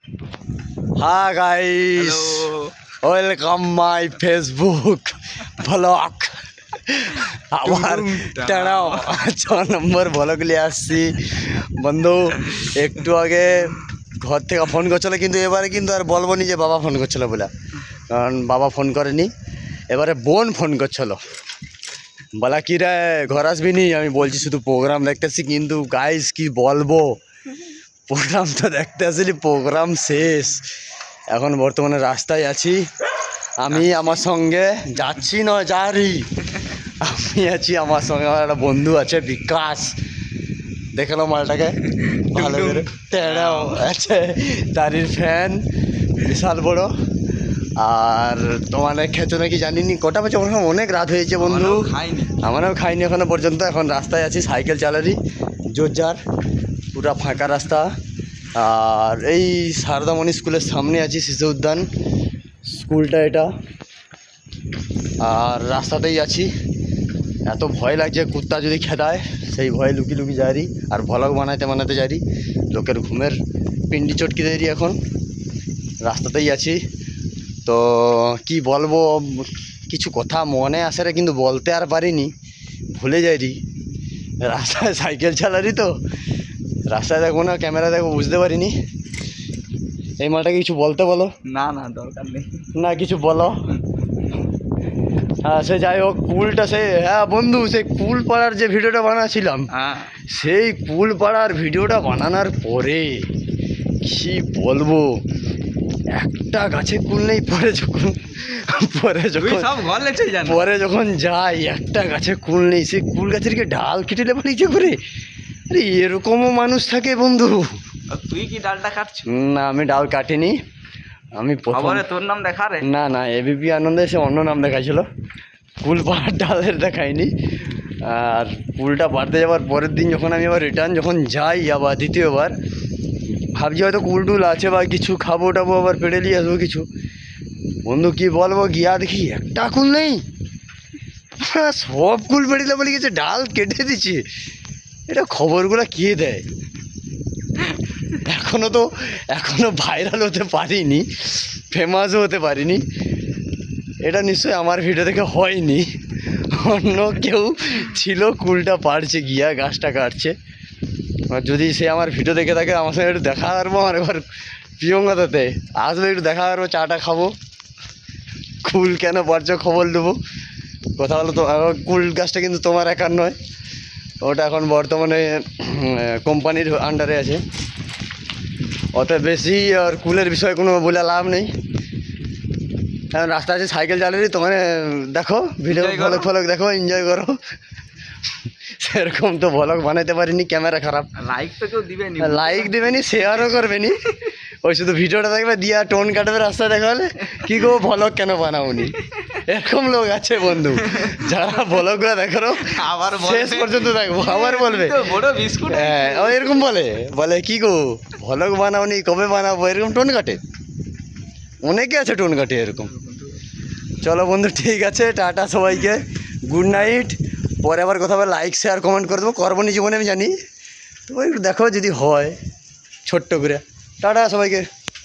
Hi guys, welcome my Facebook vlog. আবার টানাও 6 নম্বর vlog নিয়ে আসছি বন্ধু। একটু আগে ঘর থেকে ফোন করছিল, কিন্তু এবারে কিন্তু আর বলবো নি যে বাবা ফোন করছিল বলে, কারণ বাবা ফোন করেনি, এবারে বোন ফোন করছিল। বলা কি রে ঘর আসবি নি? আমি বলছি শুধু প্রোগ্রাম দেখতেছি, কিন্তু গাইস কি বলবো, প্রোগ্রাম তো দেখতে আসিনি, প্রোগ্রাম শেষ। এখন বর্তমানে রাস্তায় আছি আমি, আমার সঙ্গে যাচ্ছি নয় যারি, আমি আছি, আমার সঙ্গে আমার একটা বন্ধু আছে বিকাশ। দেখালো মালটাকে ভালো করে, তেড়াও আছে, তারির ফ্যান বিশাল বড়। আর তোমাদের খেতো নাকি জানিনি, কটা বাজে অনেক রাত হয়েছে বন্ধু, আমারও খাইনি এখনো পর্যন্ত। এখন রাস্তায় আছি, সাইকেল চালারি জোরজার, পুরা ফাঁকা রাস্তা। আর এই সারদামণি স্কুলের সামনে আছি, শিশু উদ্যান স্কুলটা এটা, আর রাস্তাতেই আছি। এত ভয় লাগছে কুত্তা যদি খেদায়, সেই ভয়ে লুকি লুকি যাই, আর ভ্লগ বানাতে যাই, লোকের ঘুমের পিন্ডি চটকে দেরি। এখন রাস্তাতেই আছি, তো কি বলবো, কিছু কথা মনে আসে রে, কিন্তু বলতে আর পারিনি, ভুলে যাই। রাস্তায় সাইকেল চালারি তো, রাস্তায় দেখো না, ক্যামেরা দেখো, বুঝতে পারিনি। এই মালটাকে কিছু বলতে বলো। না না দরকার নেই, না কিছু বলো। হ্যাঁ সে যাই হোক, কুলটা সে, হ্যাঁ বন্ধু, সেই কুল পাড়ার যে ভিডিওটা বানাচ্ছিলাম, সেই কুল পাড়ার ভিডিওটা বানানোর পরে কি বলবো, একটা গাছে কুল নেই। পরে যখন যাই, একটা গাছে কুল নেই। সেই কুল গাছের কি ডাল কেটে নেবার ইচ্ছে করে। আরে এরকমও মানুষ থাকে বন্ধু। তুই কি ডালটা কাটছিস? না আমি ডাল কাটিনি, আমি তোর নাম দেখা রে। না না, এবিপি আনন্দে সে অন্য নাম দেখাইছিল, কুল পাড়ার ডালের দেখায়নি। আর কুলটা পাড়তে যাওয়ার পরের দিন যখন আমি আবার রিটার্ন যখন যাই, আবার দ্বিতীয়বার ভাবছি হয়তো কুল টুল আছে বা কিছু খাবো টাবো, আবার পেড়ে নিয়ে আসবো কিছু। বন্ধু কি বলবো, গিয়া দেখি একটা কুল নেই, সব কুল পেড়িলে বলে গেছে ডাল কেটে দিচ্ছে। এটা খবরগুলো কে দেয়? এখনো ভাইরাল হতে পারিনি, ফেমাসও হতে পারিনি। এটা নিশ্চয়ই আমার ভিডিও দেখে হয়নি, অন্য কেউ ছিল কুলটা পাড়ছে, গিয়া গাছটা কাটছে। যদি সে আমার ভিডিও দেখে থাকে, আমার সঙ্গে একটু দেখা করবো, আমার এবার প্রিয়ঙ্গাতে আসবে, একটু দেখা করবো, চাটা খাবো, কুল কেন পারছো খবর দেবো। কথা বলো তো, কুল গাছটা কিন্তু তোমার একার নয়, ওটা এখন বর্তমানে কোম্পানির আন্ডারে আছে। অত বেশি আর কুলের বিষয়ে কোনো বলে লাভ নেই। এখন রাস্তা আছে, সাইকেল চালালি, তোমার দেখো ভিডিও ফলক দেখো, এনজয় করো। সেরকম তো ভ্লগ বানাইতে পারিনি, ক্যামেরা খারাপ। লাইক তো কেউ দিবেনি, লাইক দেবেনি, শেয়ারও করবেনি, ওই শুধু ভিডিওটা দেখবে, দিয়া টোন কাটবে, রাস্তা দেখালে কি গো ভ্লগ কেন বানাওনি। এরকম লোক আছে বন্ধু, যারা ভ্লগগুলো দেখো আবার শেষ পর্যন্ত দেখবো, আবার বলবে হ্যাঁ, এরকম বলে কি গো ভ্লগ বানাওনি, কবে বানাবো, এরকম টোন কাটে। অনেকে আছে টোন কাটে এরকম। চলো বন্ধু, ঠিক আছে, টাটা সবাইকে, গুড নাইট। পরে আবার কথা বলে লাইক শেয়ার কমেন্ট করে দেবো, করবো নি জীবনে আমি জানি, তো একটু দেখো যদি হয় ছোট্ট করে। টাটা সবাইকে।